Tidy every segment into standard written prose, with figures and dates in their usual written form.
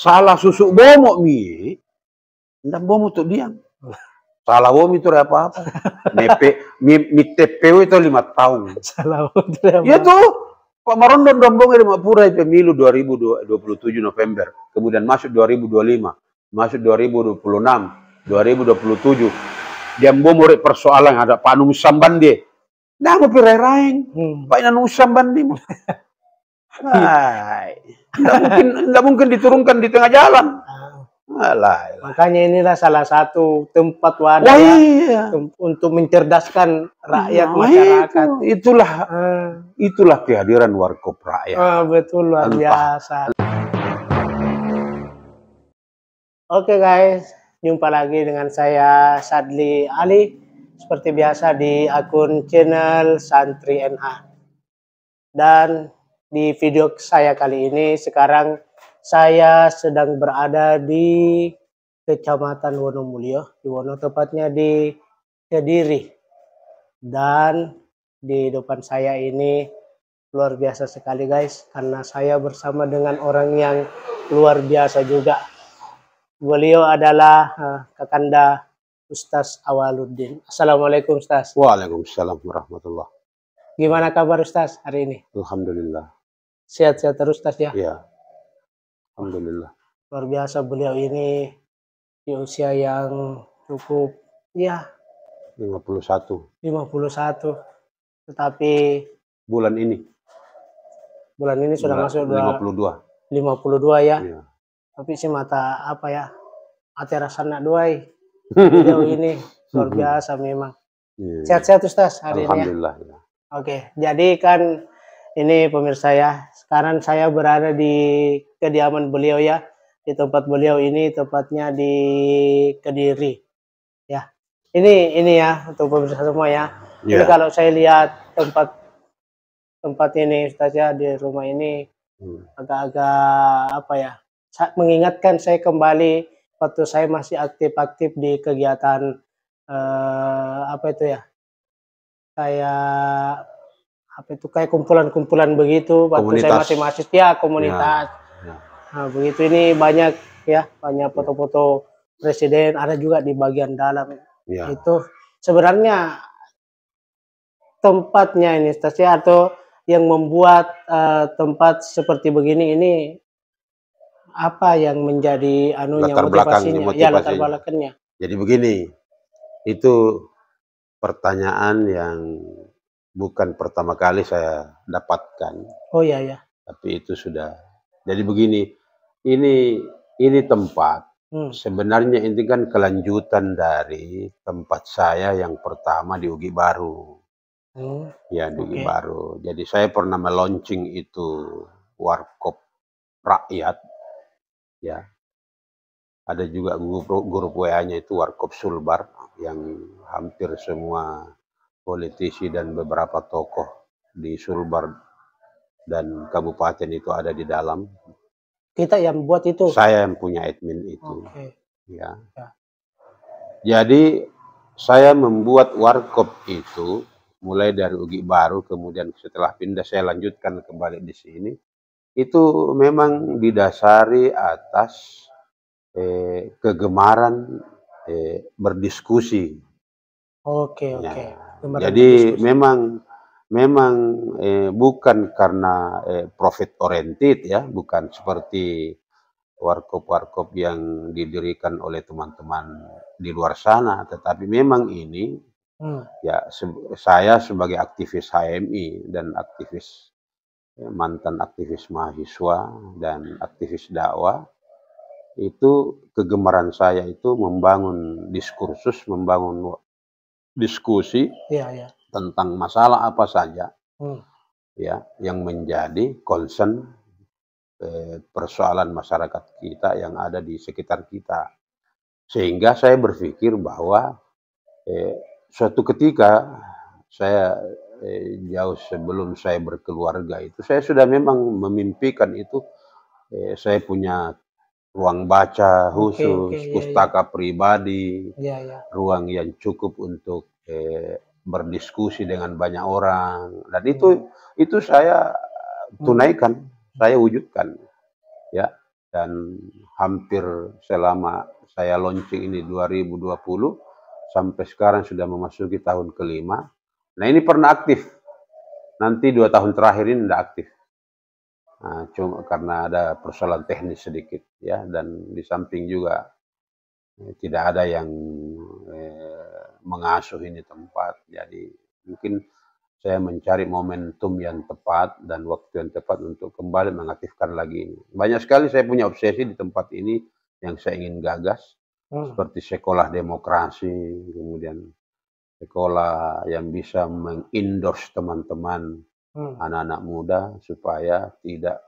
salah susuk bomo mi, ndak bomo tuh diam. Salah bomo itu apa-apa. Mi TPW itu 5 tahun. Salah bomo. Ya tuh, Pak Marondon dombongnya di Mapura pemilu 2027 November, kemudian masuk 2025, masuk 2026, 2027. Dia mau persoalan ada Pak Nung Sambandi. Nah, mau pirai-raing. Pak Nung Sambandi. Nggak mungkin diturunkan di tengah jalan. Alah. Makanya inilah salah satu tempat wadah untuk mencerdaskan rakyat masyarakat. Itulah kehadiran Warkop Rakyat. Betul, luar biasa. Oke guys, jumpa lagi dengan saya Sadli Ali. Seperti biasa di akun channel Santri NH. Dan di video saya kali ini sekarang saya sedang berada di Kecamatan Wonomulyo, di Wono, tepatnya di Kediri. Dan di depan saya ini luar biasa sekali guys, karena saya bersama dengan orang yang luar biasa juga. Beliau adalah Kakanda Ustaz Awaluddin. Assalamualaikum Ustaz. Waalaikumsalam warahmatullah. Gimana kabar Ustaz hari ini? Alhamdulillah. Sehat-sehat terus Ustaz ya? Iya. Alhamdulillah. Luar biasa beliau ini di usia yang cukup ya 51. Tetapi bulan ini sudah masuk 52 ya. Iya. Tapi si mata apa ya? Ate rasana duai. Beliau ini luar biasa memang. Sehat-sehat Ustaz hari ini ya. Alhamdulillah. Ya. Oke, jadi kan ini pemirsa ya, sekarang saya berada di kediaman beliau ya, di tempat beliau ini, tepatnya di Kediri, ya. Ini ya untuk pemirsa semua ya. Ini kalau saya lihat tempat ini, Ustaz ya, di rumah ini agak-agak apa ya, mengingatkan saya kembali waktu saya masih aktif-aktif di kegiatan apa itu ya, kayak kumpulan-kumpulan begitu waktu saya masih mahasiswa ya, komunitas. Nah, begitu ini banyak foto-foto presiden, ada juga di bagian dalam. Itu sebenarnya tempatnya ini stasiun atau yang membuat tempat seperti begini ini apa yang menjadi motivasinya? Ya, latar belakangnya. Jadi begini, itu pertanyaan yang bukan pertama kali saya dapatkan. Oh ya. Tapi itu sudah. Jadi begini, ini tempat sebenarnya ini kan kelanjutan dari tempat saya yang pertama di Ugi Baru. Ya, di Ugi Baru. Jadi saya pernah meluncing itu Warkop Rakyat. Ya. Ada juga grup WA-nya itu Warkop Sulbar yang hampir semua politisi dan beberapa tokoh di Sulbar dan kabupaten itu ada di dalam. Kita yang buat itu? Saya yang punya admin itu. Ya. Jadi saya membuat Warkop itu mulai dari Ugi Baru, kemudian setelah pindah saya lanjutkan kembali di sini. Itu memang didasari atas kegemaran berdiskusi. Ya. Jadi memang bukan karena profit oriented ya, bukan seperti warkop-warkop yang didirikan oleh teman-teman di luar sana, tetapi memang ini ya saya sebagai aktivis HMI dan mantan aktivis mahasiswa dan aktivis dakwah, itu kegemaran saya itu membangun diskursus, membangun diskusi tentang masalah apa saja ya yang menjadi concern persoalan masyarakat kita yang ada di sekitar kita. Sehingga saya berpikir bahwa suatu ketika saya jauh sebelum saya berkeluarga itu saya sudah memang memimpikan itu saya punya ruang baca khusus, pustaka pribadi, ruang yang cukup untuk berdiskusi dengan banyak orang, dan itu saya tunaikan, saya wujudkan, ya. dan hampir selama saya launching ini 2020 sampai sekarang sudah memasuki tahun kelima. Nah ini pernah aktif, nanti 2 tahun terakhir ini tidak aktif. Nah, cuma karena ada persoalan teknis sedikit ya, dan di samping juga tidak ada yang mengasuh ini tempat. Jadi mungkin saya mencari momentum yang tepat dan waktu yang tepat untuk kembali mengaktifkan lagi ini. Banyak sekali saya punya obsesi di tempat ini yang saya ingin gagas, seperti sekolah demokrasi, kemudian sekolah yang bisa mengendorse teman-teman anak-anak muda supaya tidak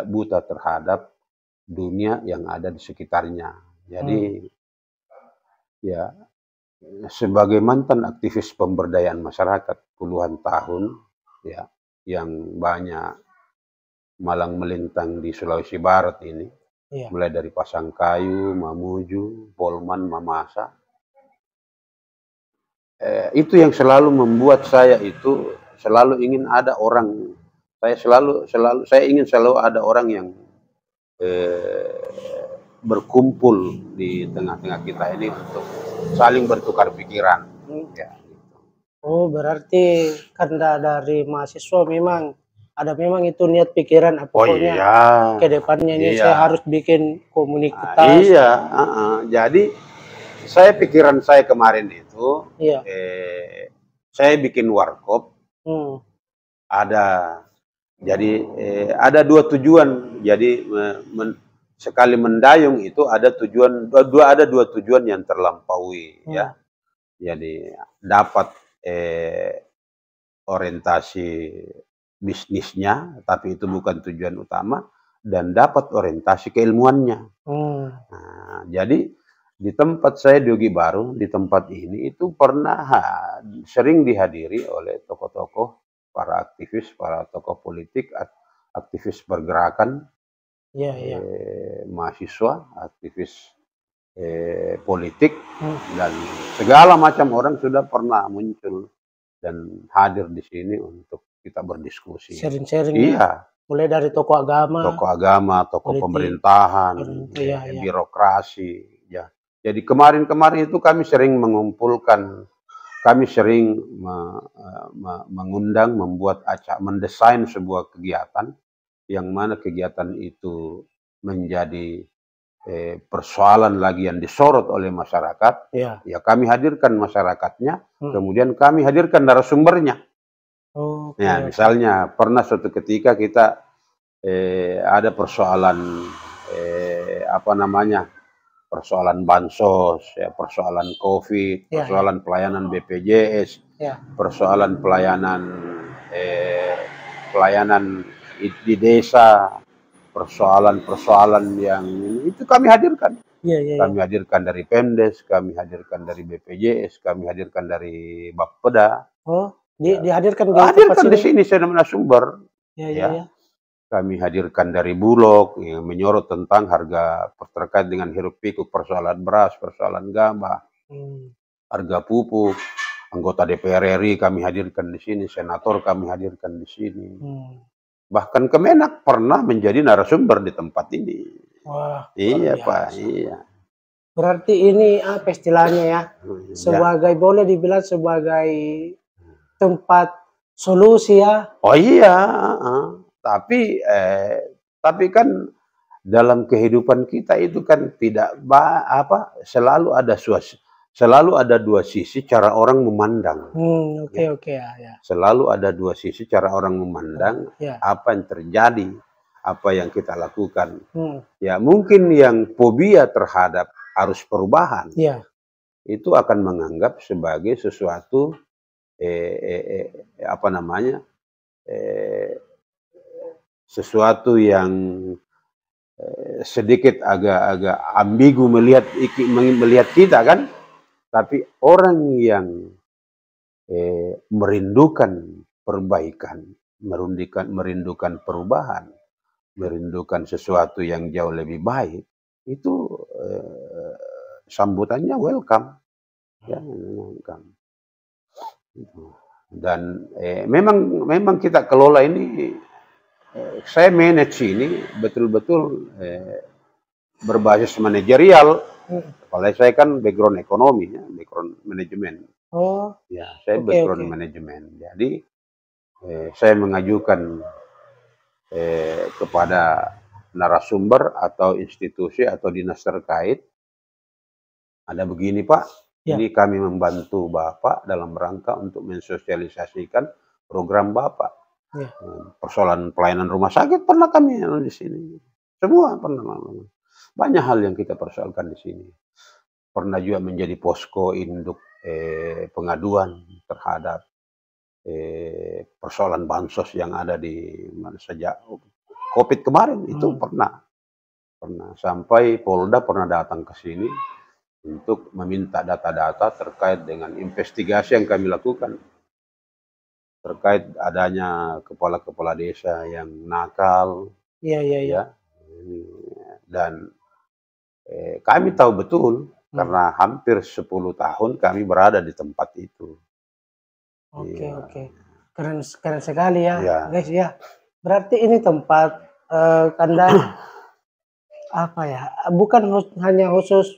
buta terhadap dunia yang ada di sekitarnya. Jadi ya, sebagai mantan aktivis pemberdayaan masyarakat puluhan tahun ya, yang banyak malang melintang di Sulawesi Barat ini, mulai dari Pasangkayu, Mamuju, Polman, Mamasa, itu yang selalu membuat saya itu selalu ingin ada orang, saya ingin selalu ada orang yang berkumpul di tengah-tengah kita ini untuk saling bertukar pikiran. Ya. Oh, berarti karena dari mahasiswa memang itu niat pikiran pokoknya ke depannya ini saya harus bikin komunitas. Iya, jadi pikiran saya kemarin itu, saya bikin warkop, ada 2 tujuan. Jadi sekali mendayung itu ada 2 tujuan yang terlampaui ya. Jadi dapat orientasi bisnisnya, tapi itu bukan tujuan utama, dan dapat orientasi keilmuannya. Nah, jadi di tempat saya di Ugi Baru, di tempat ini itu pernah sering dihadiri oleh tokoh-tokoh, para aktivis, para tokoh politik, aktivis pergerakan, mahasiswa, aktivis politik, dan segala macam orang sudah pernah muncul dan hadir di sini untuk kita berdiskusi. Sharing-sharing. Iya. Mulai dari tokoh agama, tokoh pemerintahan, birokrasi. Ya. Jadi kemarin-kemarin itu kami sering mengumpulkan, kami sering mengundang, mendesain sebuah kegiatan, yang mana kegiatan itu menjadi persoalan lagi yang disorot oleh masyarakat, ya kami hadirkan masyarakatnya, kemudian kami hadirkan narasumbernya. Misalnya pernah suatu ketika kita ada persoalan persoalan bansos, ya, persoalan COVID, persoalan pelayanan BPJS, persoalan pelayanan di desa, persoalan yang itu kami hadirkan. Kami hadirkan dari Pemdes, kami hadirkan dari BPJS, kami hadirkan dari Bapeda. Dihadirkan di sini saya narasumber. Kami hadirkan dari Bulog yang menyorot tentang harga terkait dengan hiruk pikuk, persoalan beras, persoalan gabah, harga pupuk. Anggota DPR RI kami hadirkan di sini, senator kami hadirkan di sini. Bahkan Kemenak pernah menjadi narasumber di tempat ini. Wah, iya Pak, iya. Berarti ini apa istilahnya ya? Sebagai boleh dibilang sebagai tempat solusi ya? Oh iya, tapi kan dalam kehidupan kita itu kan tidak selalu ada 2 sisi cara orang memandang. Selalu ada 2 sisi cara orang memandang apa yang terjadi, apa yang kita lakukan. Ya mungkin yang fobia terhadap arus perubahan itu akan menganggap sebagai sesuatu sesuatu yang sedikit agak ambigu melihat kita kan. Tapi orang yang merindukan perbaikan, merindukan perubahan, merindukan sesuatu yang jauh lebih baik, itu sambutannya welcome. Ya, welcome. Dan memang kita kelola ini saya manage ini betul-betul berbasis manajerial. Kalau saya kan background ekonomi, ya, background manajemen. Oh, Ya, saya oke, background oke. manajemen. Jadi saya mengajukan kepada narasumber atau institusi atau dinas terkait, ada begini Pak, Ya. ini kami membantu Bapak dalam rangka untuk mensosialisasikan program Bapak. Ya. Persoalan pelayanan rumah sakit pernah kami di sini. Semua pernah. Banyak hal yang kita persoalkan di sini. Pernah juga menjadi posko induk pengaduan terhadap persoalan bansos yang ada di mana sejak COVID kemarin itu pernah sampai Polda pernah datang ke sini untuk meminta data-data terkait dengan investigasi yang kami lakukan terkait adanya kepala-kepala desa yang nakal. Ya. Dan kami tahu betul karena hampir 10 tahun kami berada di tempat itu. Oke. Keren sekali ya, guys ya. Berarti ini tempat Anda apa ya? Bukan hanya khusus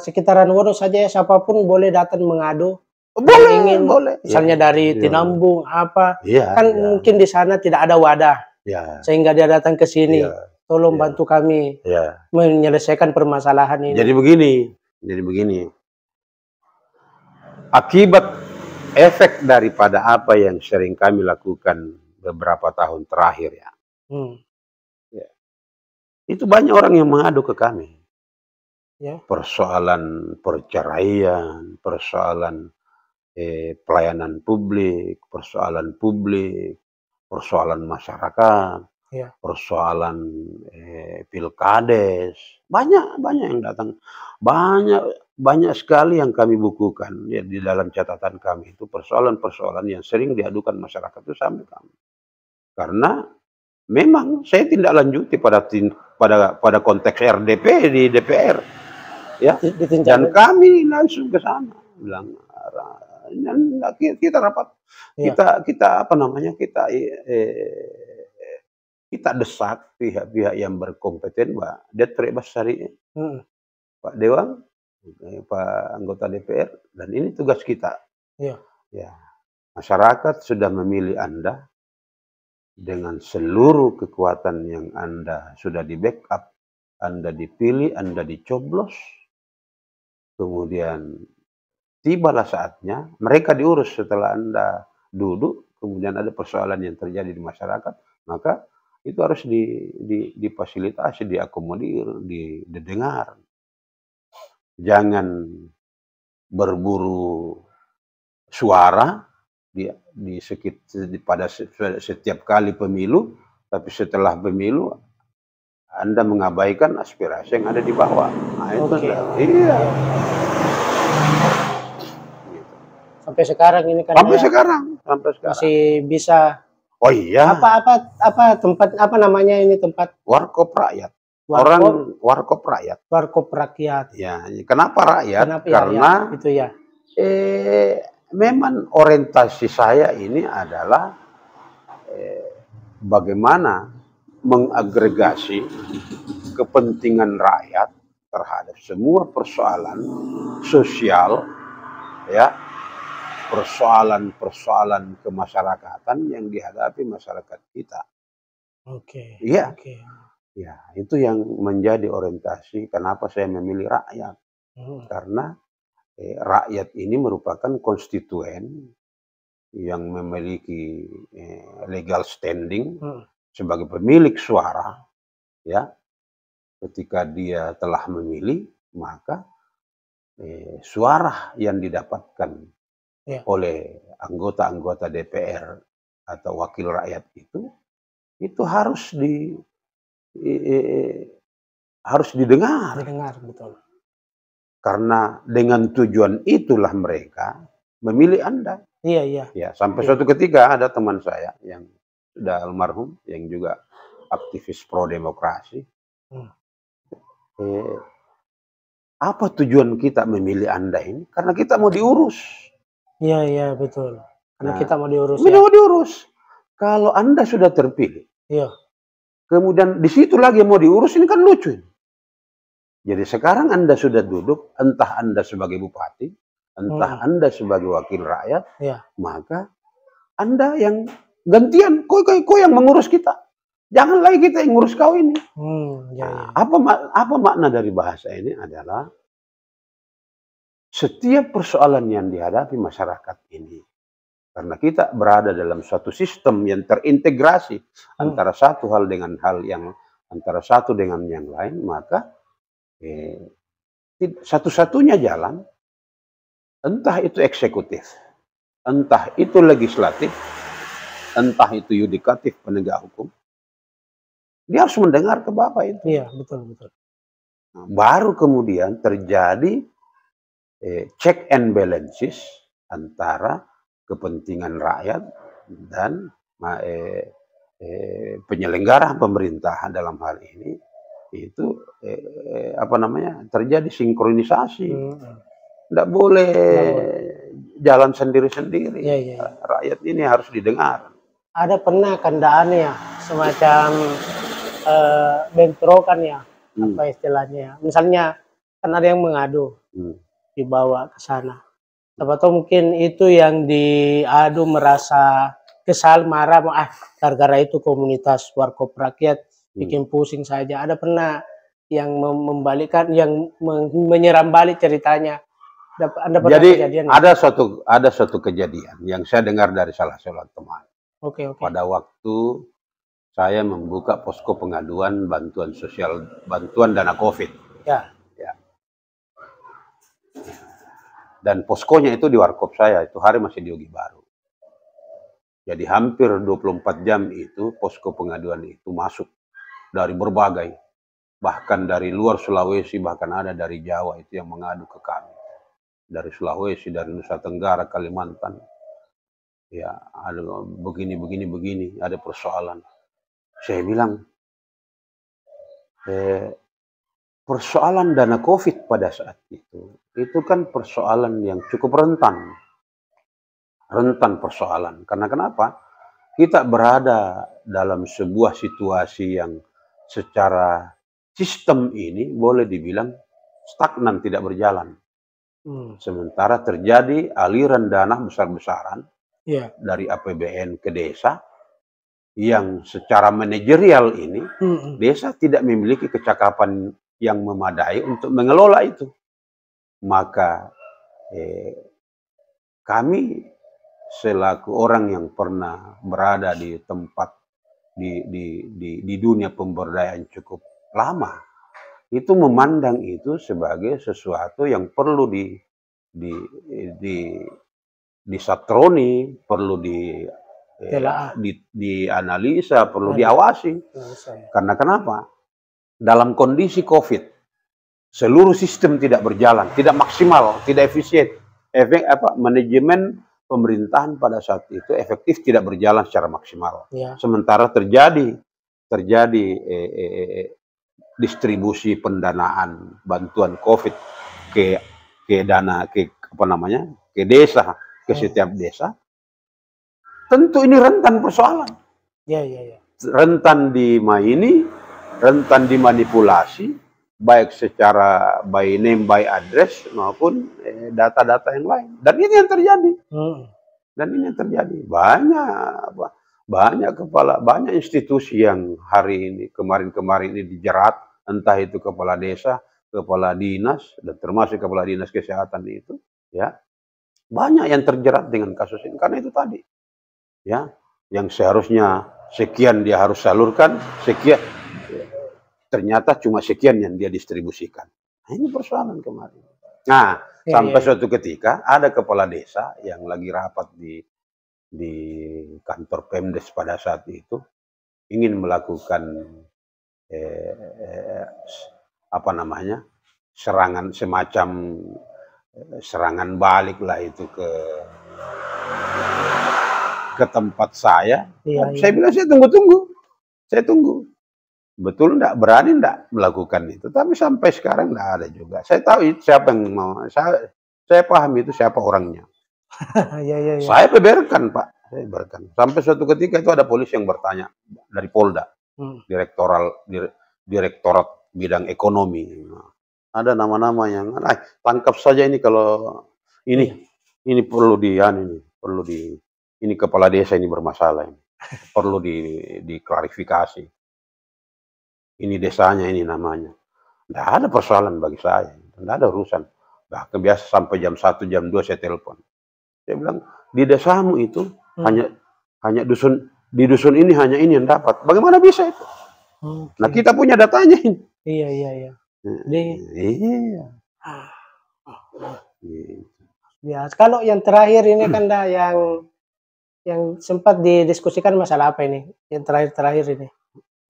sekitaran Wono saja ya, siapapun boleh datang mengadu. Boleh. Misalnya dari Tinambung mungkin di sana tidak ada wadah. Sehingga dia datang ke sini. Tolong bantu kami menyelesaikan permasalahan ini. Jadi begini. Akibat efek daripada apa yang sering kami lakukan beberapa tahun terakhir ya. Itu banyak orang yang mengadu ke kami. Persoalan perceraian, persoalan pelayanan publik, persoalan masyarakat, persoalan pilkades, banyak yang datang, banyak sekali yang kami bukukan ya, di dalam catatan kami itu persoalan-persoalan yang sering diadukan masyarakat itu sampai kami. Karena memang saya tidak lanjuti pada konteks RDP di DPR, ya, dan kami langsung ke sana bilang kita rapat, kita apa namanya, kita desak pihak-pihak yang berkompeten, Pak Det Basari, Pak Dewan, Pak anggota DPR, dan ini tugas kita. Ya, masyarakat sudah memilih Anda dengan seluruh kekuatan yang Anda sudah di backup, Anda dipilih, Anda dicoblos, kemudian tibalah saatnya mereka diurus setelah Anda duduk, kemudian ada persoalan yang terjadi di masyarakat, maka itu harus difasilitasi, diakomodir, didengar. Jangan berburu suara pada setiap kali pemilu, tapi setelah pemilu Anda mengabaikan aspirasi yang ada di bawah. Nah, itu iya. Sampai sekarang ini kan sampai sekarang masih bisa. Oh iya. Apa tempat, apa namanya ini tempat? Warkop rakyat. Warkop rakyat. Warkop rakyat. Ya, kenapa rakyat? Karena itu ya. Memang orientasi saya ini adalah bagaimana mengagregasi kepentingan rakyat terhadap semua persoalan sosial, ya, persoalan kemasyarakatan yang dihadapi masyarakat kita. Iya. Ya, itu yang menjadi orientasi kenapa saya memilih rakyat. Karena rakyat ini merupakan konstituen yang memiliki legal standing sebagai pemilik suara, ya. Ketika dia telah memilih, maka suara yang didapatkan oleh anggota-anggota DPR atau wakil rakyat itu harus didengar. Betul. Karena dengan tujuan itulah mereka memilih Anda. Iya. Ya, sampai suatu ketika ada teman saya yang sudah almarhum, yang juga aktivis pro demokrasi. Apa tujuan kita memilih Anda ini? Karena kita mau diurus. Iya, betul. Karena kita mau diurus. Mau diurus. Kalau Anda sudah terpilih, Iya. Kemudian di situ lagi mau diurus, ini kan lucu. Jadi sekarang Anda sudah duduk, entah Anda sebagai bupati, entah Anda sebagai wakil rakyat, maka Anda yang gantian, kau yang mengurus kita. Jangan lagi kita yang ngurus kau ini. Apa makna dari bahasa ini adalah setiap persoalan yang dihadapi masyarakat ini, karena kita berada dalam suatu sistem yang terintegrasi antara satu hal dengan hal yang antara satu dengan yang lain, maka satu-satunya jalan, entah itu eksekutif, entah itu legislatif, entah itu yudikatif, penegak hukum, dia harus mendengar ke Bapak itu. Iya, betul. Nah, baru kemudian terjadi check and balances antara kepentingan rakyat dan penyelenggara pemerintahan dalam hal ini, itu terjadi sinkronisasi. Tidak boleh jalan sendiri-sendiri. Rakyat ini harus didengar. Ada pernah kendaan ya, semacam bentrokan ya, apa istilahnya. Misalnya kan ada yang mengadu, dibawa ke sana. Atau mungkin itu yang diadu merasa kesal, marah, gara-gara itu komunitas warkop rakyat bikin pusing saja. Ada pernah yang membalikkan, yang menyeram balik ceritanya. Anda pernah jadi kejadian, ada suatu kejadian yang saya dengar dari salah seorang teman. Pada waktu saya membuka posko pengaduan bantuan sosial, bantuan dana COVID. Dan poskonya itu di warkop saya, itu hari masih di Ugi Baru. Jadi hampir 24 jam itu posko pengaduan itu masuk dari berbagai, bahkan dari luar Sulawesi, bahkan ada dari Jawa itu yang mengadu ke kami. Dari Sulawesi, dari Nusa Tenggara, Kalimantan. Ya, ada begini, ada persoalan. Saya bilang, persoalan dana COVID pada saat itu kan persoalan yang cukup rentan persoalan. Karena kenapa? Kita berada dalam sebuah situasi yang secara sistem ini boleh dibilang stagnan, tidak berjalan. Sementara terjadi aliran dana besar-besaran dari APBN ke desa, yang secara manajerial ini desa tidak memiliki kecakapan yang memadai untuk mengelola itu. Maka kami selaku orang yang pernah berada di tempat di dunia pemberdayaan cukup lama, itu memandang itu sebagai sesuatu yang perlu disatroni, perlu dianalisa, perlu diawasi. Karena kenapa? Dalam kondisi COVID, seluruh sistem tidak berjalan, tidak maksimal, tidak efisien. Manajemen pemerintahan pada saat itu efektif tidak berjalan secara maksimal. Sementara terjadi distribusi pendanaan bantuan COVID ke desa, ke setiap desa. Tentu ini rentan persoalan. Rentan dimaini, rentan dimanipulasi, baik secara by name, by address, maupun data-data yang lain. Dan ini yang terjadi. Banyak institusi yang hari ini, kemarin ini dijerat, entah itu kepala desa, kepala dinas, dan termasuk kepala dinas kesehatan itu, ya. Banyak yang terjerat dengan kasus ini, karena itu tadi. Ya, yang seharusnya sekian dia harus salurkan, sekian. Ternyata cuma sekian yang dia distribusikan. Nah, ini persoalan kemarin. Nah, sampai suatu ketika ada kepala desa yang lagi rapat di kantor Pemdes pada saat itu, ingin melakukan serangan, semacam serangan balik lah itu ke tempat saya. Saya bilang, saya tunggu. Betul enggak, berani enggak melakukan itu. Tapi sampai sekarang enggak ada juga. Saya tahu siapa yang mau. Saya paham itu siapa orangnya. Saya beberkan, Pak. saya ibaratkan. Sampai suatu ketika itu ada polisi yang bertanya dari Polda, Direktorat Bidang Ekonomi. Ada nama-nama yang, tangkap saja ini kalau ini perlu ini kepala desa ini bermasalah ini. Perlu diklarifikasi. Ini desanya, ini namanya. Tidak ada persoalan bagi saya. Tidak ada urusan. Bahkan biasa sampai jam 1, jam 2 saya telepon. Saya bilang, di desamu itu hanya di dusun ini hanya ini yang dapat. Bagaimana bisa itu? Nah, kita punya datanya ini. Iya. Iya. Ya, kalau yang terakhir ini kan yang sempat didiskusikan masalah apa ini? Yang terakhir ini?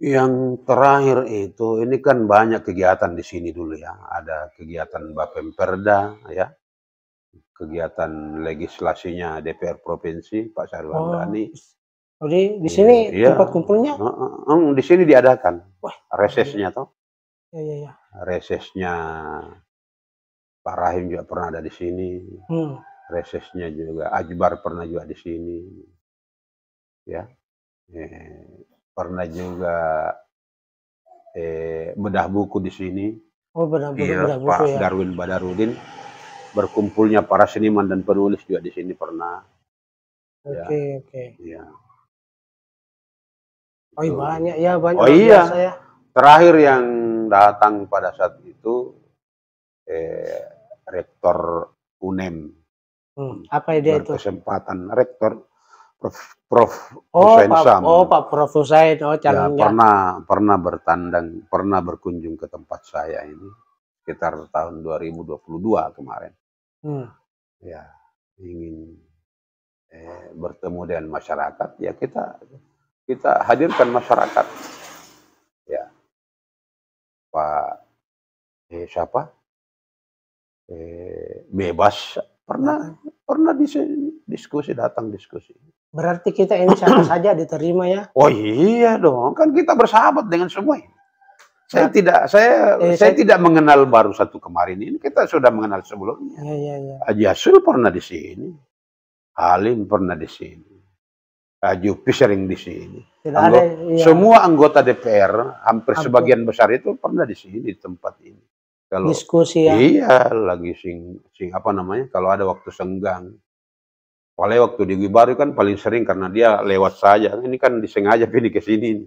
Yang terakhir itu, ini kan banyak kegiatan di sini dulu ya. Ada kegiatan Bapemperda ya. Kegiatan legislasinya DPR Provinsi, Pak Syaril Hamdani. Jadi di sini tempat kumpulnya? Di sini diadakan. Resesnya toh. Iya. Resesnya Pak Rahim juga pernah ada di sini. Resesnya juga Ajbar pernah juga di sini. Ya. Pernah juga bedah buku di sini. Bedah buku Pak Darwin Badarudin. Berkumpulnya para seniman dan penulis juga di sini pernah. Oke. Ya. Banyak ya, banyak. Oh iya. Ya. Terakhir yang datang pada saat itu Rektor UNEM. Apa dia itu? Kesempatan Rektor Prof. Husain Sam. Pak Prof. Husain. Calonnya. Ya, pernah berkunjung ke tempat saya ini sekitar tahun 2022 kemarin. Ya, ingin bertemu dengan masyarakat, ya kita hadirkan masyarakat. Ya, Pak siapa? Bebas pernah datang diskusi. Berarti kita ini siapa saja diterima ya? Oh iya dong, kan kita bersahabat dengan semua ini. Saya tidak mengenal baru satu kemarin ini, kita sudah mengenal sebelumnya. Iya. Haji Asul pernah di sini, Halim pernah di sini, Haji Upi sering di sini. Semua anggota DPR, hampir sebagian besar itu pernah di sini, di tempat ini. Kalau diskusi ya? Iya, lagi apa namanya, kalau ada waktu senggang. Apalagi waktu di Wibaru kan paling sering karena dia lewat saja. Ini kan disengaja pilih ke sini.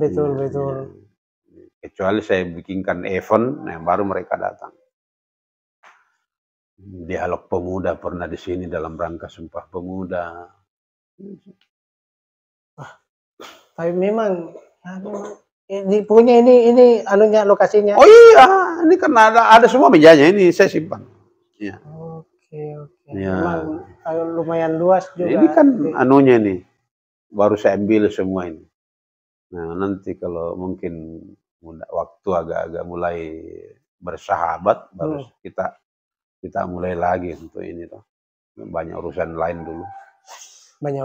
Betul. Kecuali saya bikinkan event, baru mereka datang. Dialog Pemuda pernah di sini dalam rangka Sumpah Pemuda. Tapi memang punya ini anunya, lokasinya. Oh iya, ini kan ada semua mejanya, ini saya simpan. Ya. Oke. Ya. Memang lumayan luas juga. Ini kan anunya nih, baru saya ambil semua ini. Nah, nanti kalau mungkin waktu agak-agak mulai bersahabat, baru kita mulai lagi untuk ini toh. Banyak urusan lain dulu. Iya.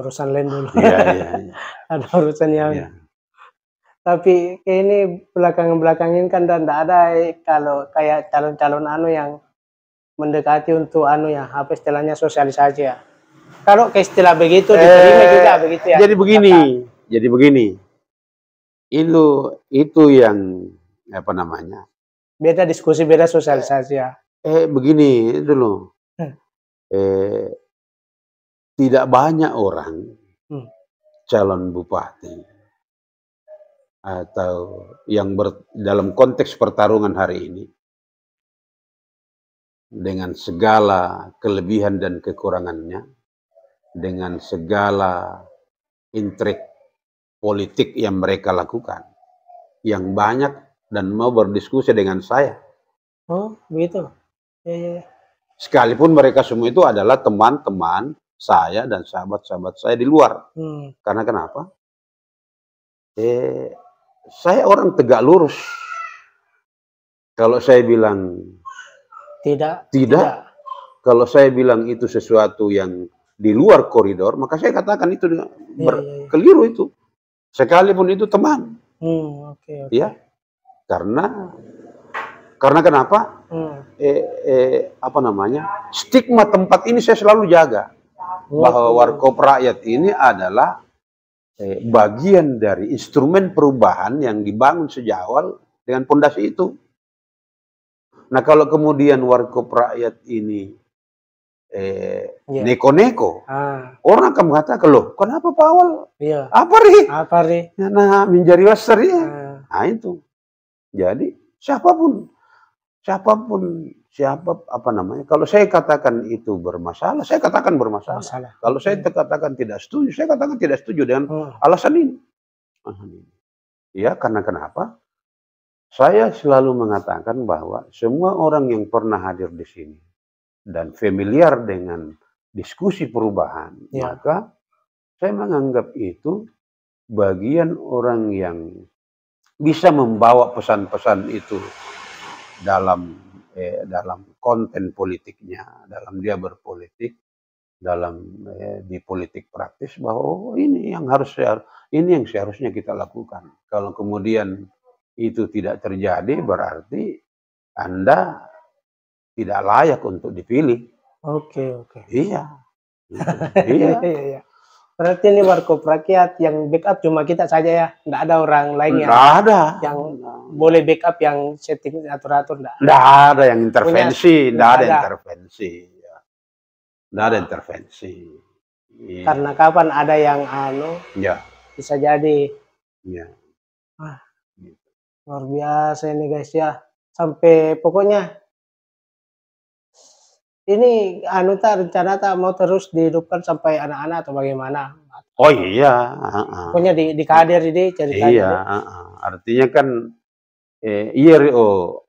Ada urusan yang. Iya. Tapi ini belakangan ini kan tidak ada kalau kayak calon-calon yang mendekati untuk apa istilahnya sosialisasi ya. Kalau ke istilah begitu diterima juga begitu ya. Jadi begini. Itu yang apa namanya? Beda diskusi, beda sosialisasi ya. Begini dulu. Tidak banyak orang calon bupati atau yang dalam konteks pertarungan hari ini dengan segala kelebihan dan kekurangannya, dengan segala intrik politik yang mereka lakukan, yang banyak dan mau berdiskusi dengan saya. Oh, begitu. Ya. Sekalipun mereka semua itu adalah teman-teman saya dan sahabat-sahabat saya di luar. Karena kenapa? Saya orang tegak lurus. Kalau saya bilang tidak. Kalau saya bilang itu sesuatu yang di luar koridor, maka saya katakan itu keliru itu. Sekalipun itu teman. Okay. Ya. Karena kenapa? Apa namanya? Stigma tempat ini saya selalu jaga. bahwa Warkop Rakyat ini adalah bagian dari instrumen perubahan yang dibangun sejak awal dengan pondasi itu. Nah, kalau kemudian Warkop Rakyat ini neko-neko, orang akan mengatakan, loh, kenapa Pak Awal? Apa ri? Nah, menjadi wasar ya. Nah, itu. Jadi, siapa apa namanya, kalau saya katakan itu bermasalah, saya katakan bermasalah. Kalau saya katakan tidak setuju, saya katakan tidak setuju dengan alasan ini. Ya, karena kenapa? Saya selalu mengatakan bahwa semua orang yang pernah hadir di sini dan familiar dengan diskusi perubahan, maka saya menganggap itu bagian orang yang bisa membawa pesan-pesan itu dalam konten politiknya, dalam dia berpolitik, dalam di politik praktis, bahwa ini yang seharusnya kita lakukan. Kalau kemudian itu tidak terjadi, berarti Anda tidak layak untuk dipilih. Oke. Iya. Iya. Berarti ini Warkop Rakyat yang backup cuma kita saja ya, tidak ada orang lain yang boleh backup, yang setting atur-atur, tidak ada yang intervensi, tidak ada intervensi. Iya. Karena kapan ada yang bisa jadi. Luar biasa ini guys ya, sampai pokoknya ini rencana mau terus dihidupkan sampai anak-anak atau bagaimana? Oh iya. Pokoknya dikader ini ceritanya. Iya. Artinya kan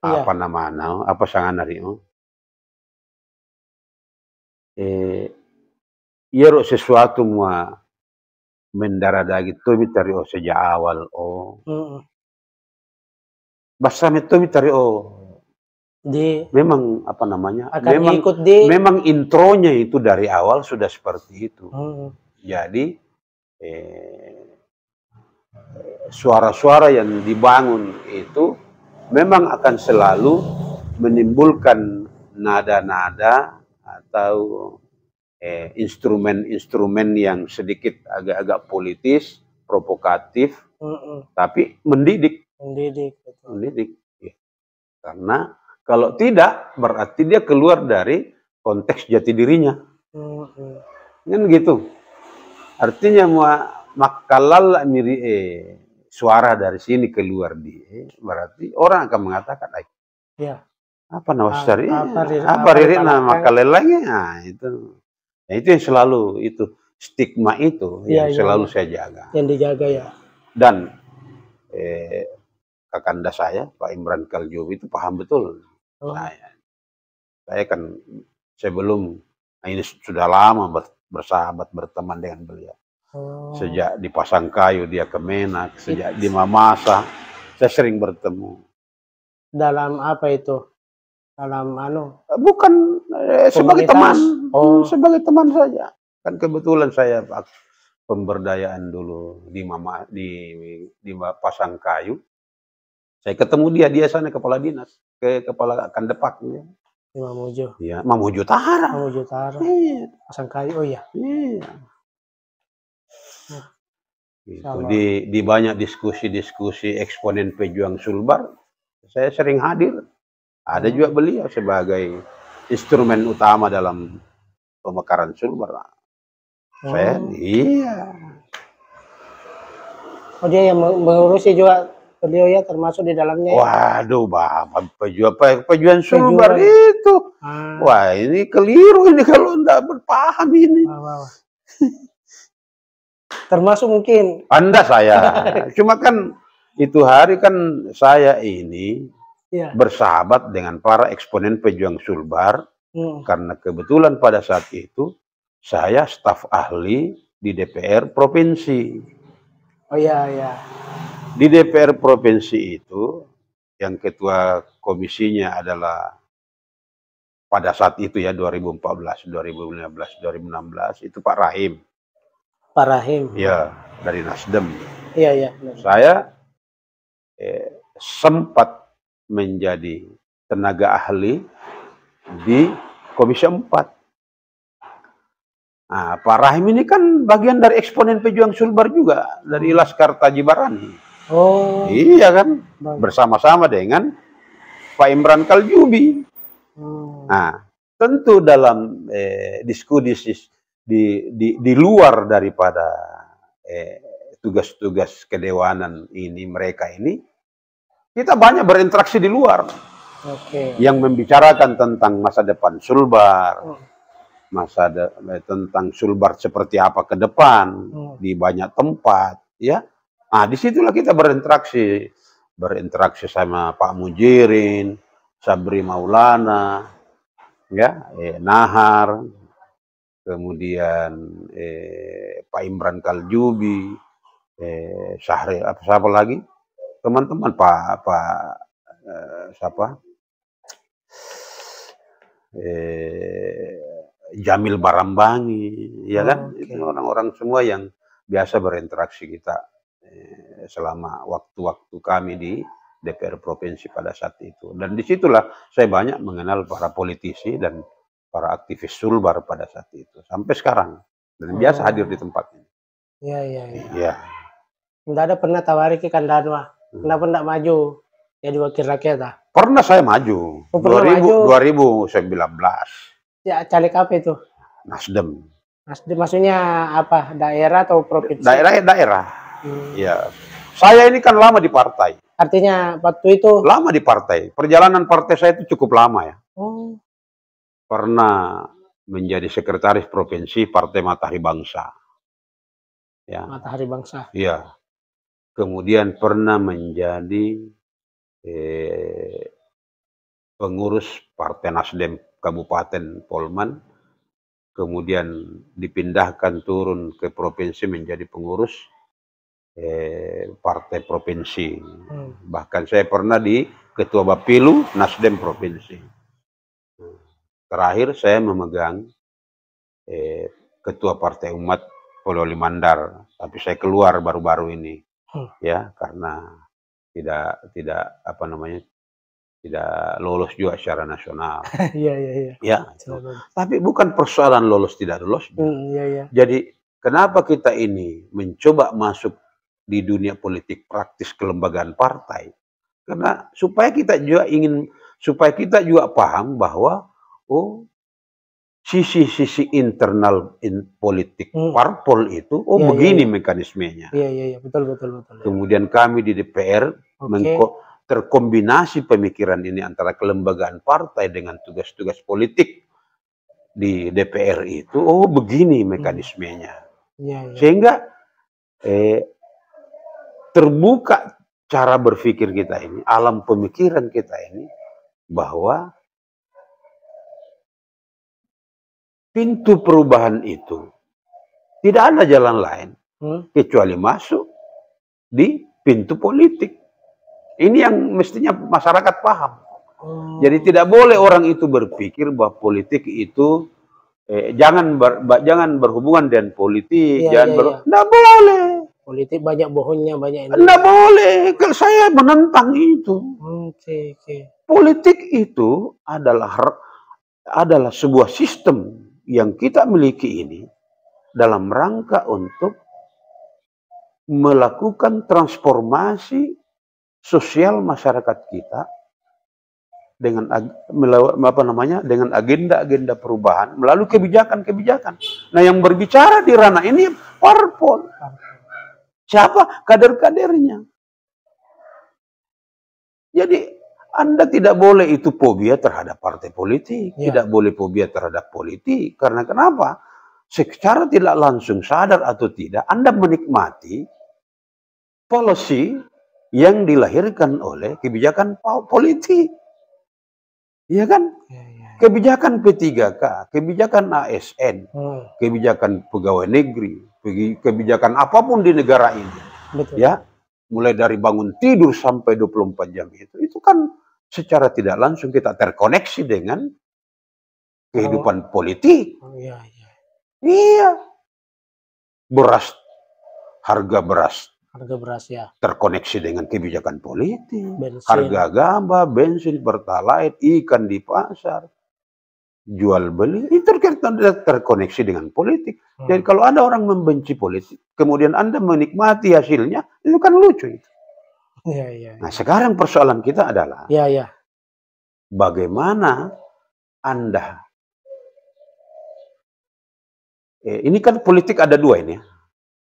apa namanya? Apa sangan Rio? Sesuatu mau mendaradagi itu mitari sejak awal Basa itu mitari memang apa namanya? Memang intronya itu dari awal sudah seperti itu. Jadi suara-suara yang dibangun itu memang akan selalu menimbulkan nada-nada atau instrumen-instrumen yang sedikit agak-agak politis, provokatif, tapi mendidik. Ya. Karena kalau tidak, berarti dia keluar dari konteks jati dirinya. Kan gitu. Artinya makalal miri suara dari sini keluar berarti orang akan mengatakan, apa nawasari? Apa riri nama makalelanya? Nah, itu. Nah, itu yang selalu stigma itu yang selalu saya jaga. Yang dijaga ya. Dan kakanda saya, Pak Imran Kaljobi itu paham betul. Saya kan sebelum ini sudah lama bersahabat, berteman dengan beliau. Sejak di Pasangkayu dia ke Menak, sejak di Mamasa saya sering bertemu. Dalam apa itu? Dalam bukan sebagai teman. Sebagai teman saja. Kan kebetulan saya pemberdayaan dulu di Pasangkayu. Saya ketemu dia sana kepala dinas, kepala Kandepak ya. Mamuju. Iya, Mamuju Utara. Iya. Pasangkayu, iya. Di banyak diskusi eksponen pejuang Sulbar, saya sering hadir. Ada juga beliau sebagai instrumen utama dalam pemekaran Sulbar. Iya. Dia yang mengurusi juga beliau ya, termasuk di dalamnya. Waduh, Bapak pejuang Sulbar itu. Wah, ini keliru ini kalau enggak berpaham ini. Termasuk mungkin. Anda saya. Cuma kan itu hari kan saya ini bersahabat dengan para eksponen pejuang Sulbar. Karena kebetulan pada saat itu saya staf ahli di DPR Provinsi. Oh iya. Di DPR Provinsi itu, yang ketua komisinya adalah pada saat itu ya 2014, 2015, 2016 itu Pak Rahim. Pak Rahim. Ya, dari Nasdem. Iya. Saya sempat menjadi tenaga ahli di Komisi 4. Nah, Pak Rahim ini kan bagian dari eksponen pejuang Sulbar juga, dari Laskar Tajibarani. Oh. Iya kan, bersama-sama dengan Pak Imran Kaljubi. Nah, tentu dalam diskusi di luar daripada tugas-tugas kedewanan ini, mereka ini, kita banyak berinteraksi di luar. Yang membicarakan tentang masa depan Sulbar, tentang Sulbar seperti apa ke depan, di banyak tempat, ya. Nah, disitulah kita berinteraksi sama Pak Mujirin, Sabri Maulana, ya, Nahar, kemudian Pak Imran Kaljubi, Syahrir, siapa lagi? Teman-teman siapa? Jamil Barambangi, ya kan? Itu orang-orang semua yang biasa berinteraksi kita selama waktu-waktu kami di DPR Provinsi pada saat itu. Dan disitulah saya banyak mengenal para politisi dan para aktivis Sulbar pada saat itu. Sampai sekarang. Dan biasa hadir di tempat ini. Iya. Nggak ada pernah tawari ke Kandanwa. Kenapa nggak maju jadi wakil rakyat? Pernah saya maju. 2019. Ya, caleg apa itu? Nasdem. Nasdem maksudnya apa? Daerah atau provinsi? Daerah. Ya. Saya ini kan lama di partai. Artinya waktu itu? Lama di partai. Perjalanan partai saya itu cukup lama ya. Pernah menjadi sekretaris provinsi Partai Matahari Bangsa. Ya. Matahari Bangsa. Iya. Kemudian pernah menjadi pengurus Partai Nasdem Kabupaten Polman. Kemudian dipindahkan turun ke provinsi menjadi pengurus partai provinsi. Bahkan saya pernah di Ketua Bapilu Nasdem Provinsi. Terakhir saya memegang Ketua Partai Umat Pololi Mandar, tapi saya keluar baru-baru ini, ya, karena tidak apa namanya, tidak lolos juga secara nasional. Ya, tapi bukan persoalan lolos tidak lolos. Jadi kenapa kita ini mencoba masuk di dunia politik praktis kelembagaan partai? Karena supaya kita juga paham bahwa sisi-sisi internal politik parpol itu begini mekanismenya. Iya, betul. Kemudian kami di DPR terkombinasi pemikiran ini antara kelembagaan partai dengan tugas-tugas politik di DPR itu, begini mekanismenya. Sehingga terbuka cara berpikir kita ini, alam pemikiran kita ini, bahwa pintu perubahan itu tidak ada jalan lain kecuali masuk di pintu politik. Ini yang mestinya masyarakat paham. Jadi tidak boleh orang itu berpikir bahwa politik itu jangan berhubungan dengan politik, nggak boleh. Politik banyak bohongnya, banyak ini. Nggak boleh. Kalau saya menentang itu. Politik itu adalah sebuah sistem yang kita miliki ini dalam rangka untuk melakukan transformasi sosial masyarakat kita dengan dengan agenda-agenda perubahan melalui kebijakan-kebijakan. Nah, yang berbicara di ranah ini parpol. Siapa? Kader-kadernya. Jadi Anda tidak boleh itu fobia terhadap partai politik, tidak boleh fobia terhadap politik. Karena kenapa? Secara tidak langsung, sadar atau tidak, Anda menikmati policy yang dilahirkan oleh kebijakan politik. Iya kan? Kebijakan P3K, kebijakan ASN, kebijakan pegawai negeri, kebijakan apapun di negara ini. Ya, mulai dari bangun tidur sampai 24 jam itu kan secara tidak langsung kita terkoneksi dengan kehidupan politik. Iya. Harga beras ya terkoneksi dengan kebijakan politik. Harga gabah, bensin, pertalite, ikan di pasar. jual beli, itu terkoneksi dengan politik. Jadi kalau ada orang membenci politik, kemudian Anda menikmati hasilnya, itu kan lucu itu. Nah, sekarang persoalan kita adalah bagaimana Anda, ini kan politik ada dua ini ya.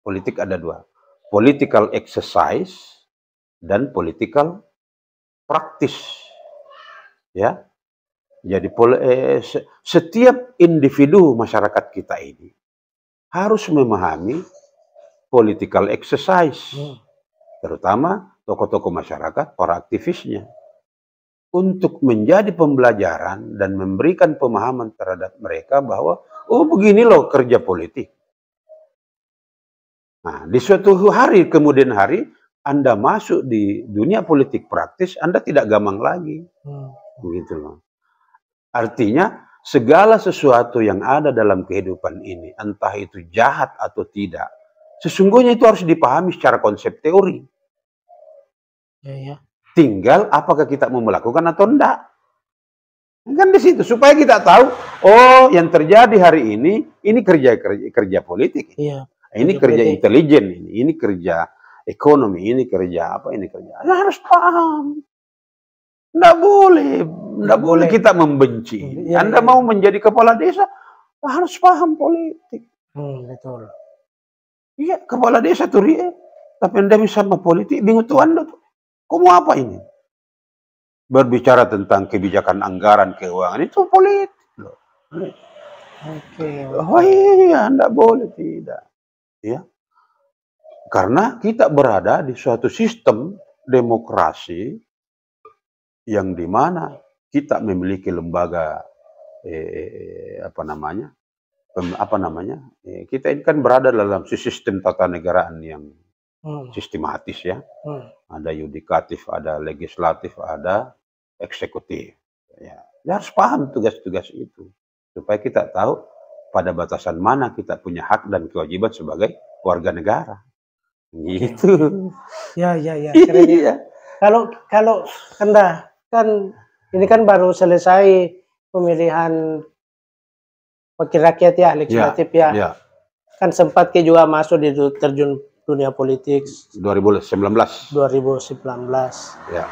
Politik ada dua. Political exercise dan political practice. Ya. Jadi setiap individu masyarakat kita ini harus memahami political exercise. Terutama tokoh-tokoh masyarakat, para aktivisnya. Untuk menjadi pembelajaran dan memberikan pemahaman terhadap mereka bahwa, oh begini loh kerja politik. Nah, di suatu hari, kemudian hari, Anda masuk di dunia politik praktis, Anda tidak gamang lagi. Begitu loh. Artinya, segala sesuatu yang ada dalam kehidupan ini, entah itu jahat atau tidak, sesungguhnya itu harus dipahami secara konsep teori. Tinggal apakah kita mau melakukan atau enggak. Kan di situ, supaya kita tahu, oh yang terjadi hari ini kerja politik. Ini kerja intelijen, ini kerja ekonomi, ini kerja apa, ini kerja. Anda harus paham. Nggak boleh kita membenci. Anda mau menjadi kepala desa, harus paham politik. Betul. Iya, kepala desa tuh tapi Anda bisa sama politik, bingung tuh Anda tuh. Kamu apa ini? Berbicara tentang kebijakan anggaran, keuangan, itu politik loh. Oh iya, Anda boleh tidak. Ya. Karena kita berada di suatu sistem demokrasi yang dimana kita memiliki lembaga kita ini kan berada dalam sistem tata negaraan yang sistematis ya. Ada yudikatif, ada legislatif, ada eksekutif. Ya, harus paham tugas-tugas itu supaya kita tahu pada batasan mana kita punya hak dan kewajiban sebagai warga negara. Gitu. Ya. Iya. Kalau kan ini kan baru selesai pemilihan wakil rakyat ya, legislatif ya. Kan sempat juga masuk di terjun dunia politik 2019. Ya.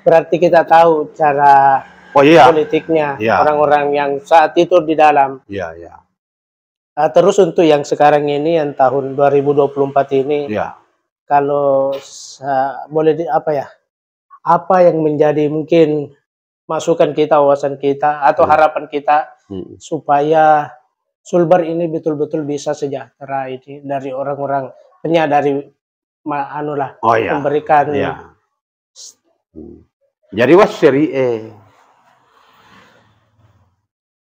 Berarti kita tahu cara politiknya orang-orang yang saat itu di dalam. Terus untuk yang sekarang ini, yang tahun 2024 ini, kalau boleh apa yang menjadi mungkin masukan kita, wawasan kita, atau harapan kita supaya Sulbar ini betul-betul bisa sejahtera ini dari orang-orang menyadari memberikan. Jadi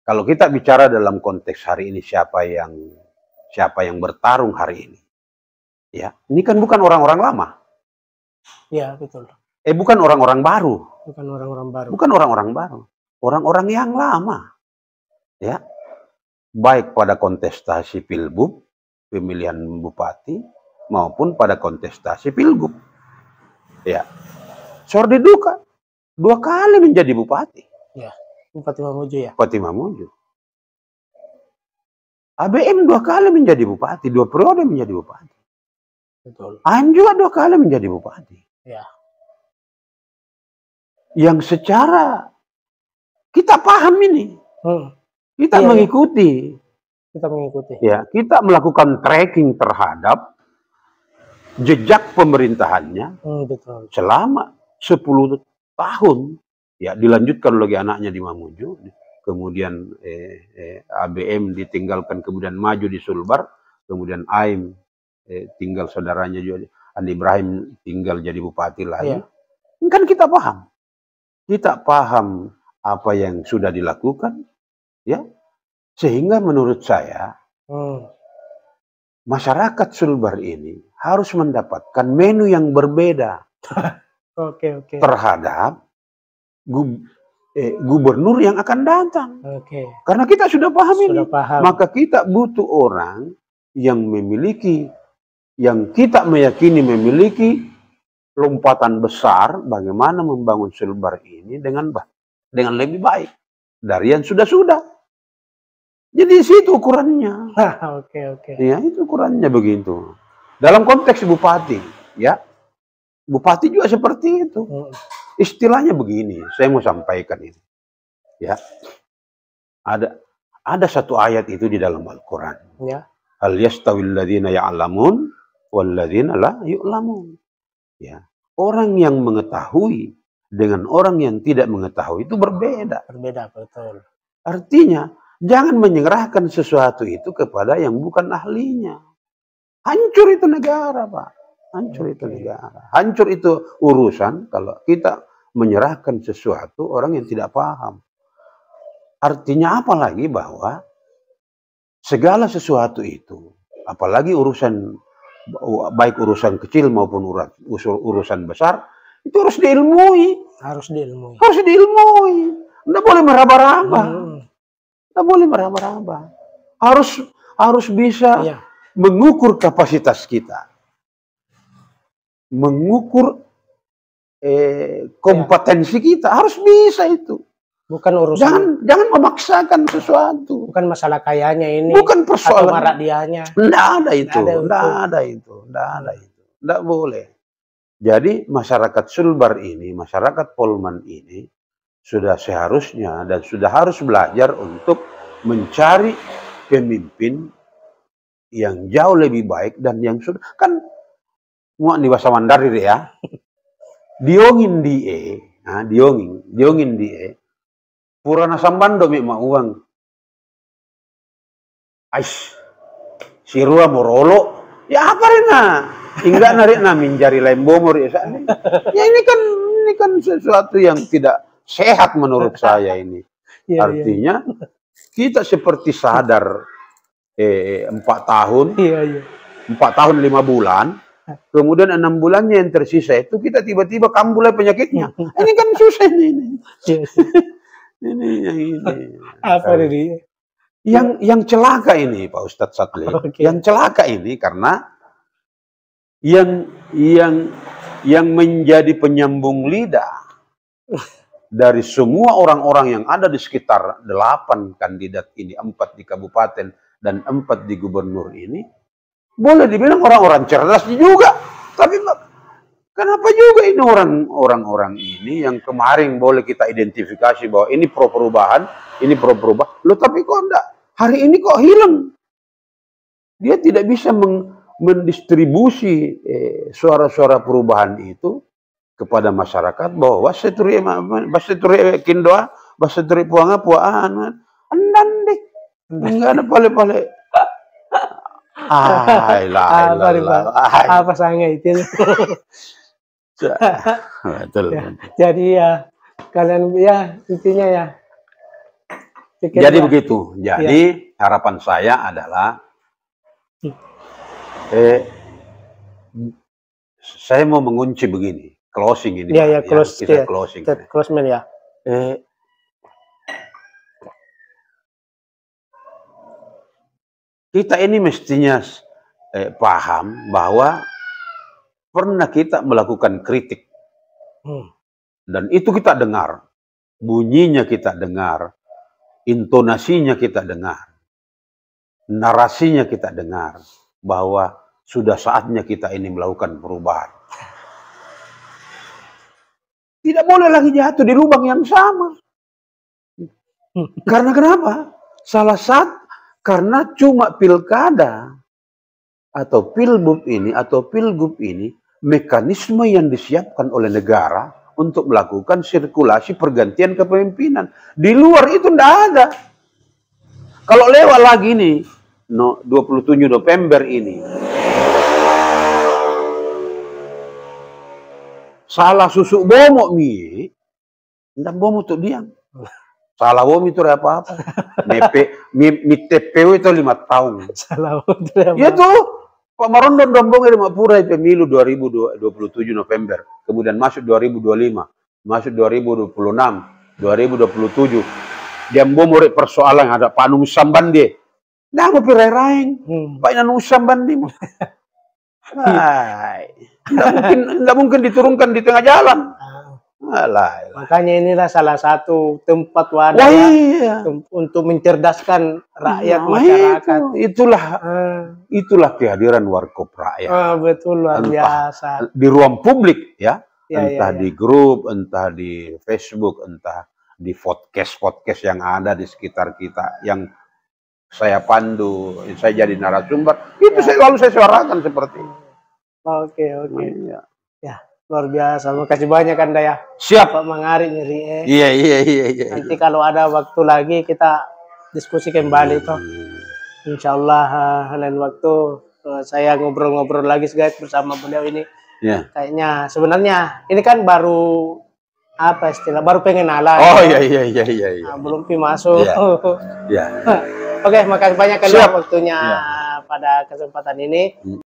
kalau kita bicara dalam konteks hari ini siapa yang bertarung hari ini, ya ini kan bukan orang-orang lama. Ya betul. Bukan orang-orang baru. Bukan orang-orang baru. Orang-orang yang lama, ya. Baik pada kontestasi pilgub, pemilihan bupati, maupun pada kontestasi pilgub. Ya. Sordi Duka 2 kali menjadi bupati. Ya, Bupati Mamuju ya. Bupati Mamuju. ABM 2 kali menjadi bupati, 2 periode menjadi bupati. Betul. AM juga 2 kali menjadi bupati. Ya. Yang secara kita paham ini. Kita mengikuti. Ya, kita melakukan tracking terhadap jejak pemerintahannya selama 10 tahun. Ya, dilanjutkan lagi anaknya di Mamuju, kemudian ABM ditinggalkan, kemudian maju di Sulbar, kemudian AIM tinggal saudaranya juga, Andi Ibrahim tinggal jadi bupati lagi. Kan kita paham. Kita paham apa yang sudah dilakukan, ya, sehingga menurut saya masyarakat Sulbar ini harus mendapatkan menu yang berbeda terhadap gubernur yang akan datang. Karena kita sudah paham ini, maka kita butuh orang yang memiliki, yang kita meyakini memiliki lompatan besar bagaimana membangun Sulbar ini dengan lebih baik. dari yang sudah-sudah. Jadi situ ukurannya. Oke. Ya, itu ukurannya begitu. Dalam konteks bupati, ya, bupati juga seperti itu. Istilahnya begini, saya mau sampaikan ini. Ya, ada satu ayat itu di dalam Al-Quran. Ya. Hal yastawil ladzina ya'lamun wal ladzina la yu'lamun. Ya, orang yang mengetahui dengan orang yang tidak mengetahui itu berbeda. Berbeda, betul. Artinya, jangan menyerahkan sesuatu itu kepada yang bukan ahlinya. Hancur itu negara, Pak. Hancur itu negara. Hancur itu urusan kalau kita menyerahkan sesuatu orang yang tidak paham. Artinya apa lagi bahwa segala sesuatu itu, apalagi urusan, baik urusan kecil maupun urusan besar, itu harus diilmui. Harus diilmui. Harus diilmui. Nggak boleh meraba-raba. Nggak boleh meraba-raba. Harus bisa mengukur kapasitas kita. Mengukur kompetensi kita. Harus bisa itu. Bukan urusan. Jangan memaksakan sesuatu. Bukan masalah kayanya ini. Bukan persoalan. Atau marak dianya. Nggak ada itu. Nggak ada itu. Nggak boleh. Jadi masyarakat Sulbar ini, masyarakat Polman ini sudah seharusnya dan sudah harus belajar untuk mencari pemimpin yang jauh lebih baik dan yang sudah kan muak di bahasa Mandari ya. Diongin die. Purana sambando mi uang. Ais. Sirua morolo. Ya apa rena? Hingga narik namin jari lembomor ya. Ya ini kan sesuatu yang tidak sehat menurut saya ini. Artinya kita seperti sadar 4 tahun, 4 tahun 5 bulan, kemudian 6 bulannya yang tersisa itu kita tiba-tiba kambuh penyakitnya. Ini kan susah ini. Ini. Apa ini? Yang celaka ini Pak Ustadz Sadli, yang celaka ini karena yang menjadi penyambung lidah dari semua orang-orang yang ada di sekitar 8 kandidat ini, 4 di kabupaten dan 4 di gubernur ini, boleh dibilang orang-orang cerdas juga. Tapi kenapa juga ini orang-orang ini yang kemarin boleh kita identifikasi bahwa ini pro perubahan, ini pro perubahan. Loh tapi kok enggak? Hari ini kok hilang? Dia tidak bisa mendistribusi suara-suara perubahan itu kepada masyarakat bahwa baseturi kindoa, baseturi puanga puaan, andan deh, enggak ada pale-pale. Apa sangat itu? Betul. Jadi ya kalian ya intinya ya. Jadi begitu. Jadi harapan saya adalah saya mau mengunci begini, closing ini. Closing ya. Kita ini mestinya paham bahwa pernah kita melakukan kritik. Dan itu kita dengar. Bunyinya kita dengar. Intonasinya kita dengar. Narasinya kita dengar. Bahwa sudah saatnya kita ini melakukan perubahan. Tidak boleh lagi jatuh di lubang yang sama. Karena kenapa? Karena cuma pilkada atau pilgub ini mekanisme yang disiapkan oleh negara untuk melakukan sirkulasi pergantian kepemimpinan. Di luar itu tidak ada. Kalau lewat lagi nih 27 November ini salah susuk bomo mi, ndak bomo tuh diam. Salah bomo itu apa-apa. Mi TPW itu 5 tahun. Salah bomo itu apa? Ya tuh, Pak Marondon dombong di Mapura pemilu 2027 November, kemudian masuk 2025, masuk 2026, 2027. Dia bomo persoalan ada Pak Nung Sambandi. Nggak mau pirai-raing. Pak Nung Sambandi. Nggak mungkin diturunkan di tengah jalan. Alah, Makanya inilah salah satu tempat wadah untuk mencerdaskan rakyat masyarakat. Itulah kehadiran Warkop Rakyat. Betul, luar biasa. Di ruang publik ya, entah di grup, entah di Facebook, entah di podcast yang ada di sekitar kita, yang saya pandu, saya jadi narasumber, itu selalu saya suarakan seperti itu. Oke. Ya, luar biasa. Makasih banyak Anda ya. Siap. Pak Mangari Nyeri. Iya. Nanti kalau ada waktu lagi kita diskusi kembali toh. Insya Allah lain waktu saya ngobrol-ngobrol lagi guys bersama beliau ini. Ya. Kayaknya sebenarnya ini kan baru baru pengenalan. Oh iya. Nah, belum masuk. Ya. Oke, makasih banyak waktunya pada kesempatan ini.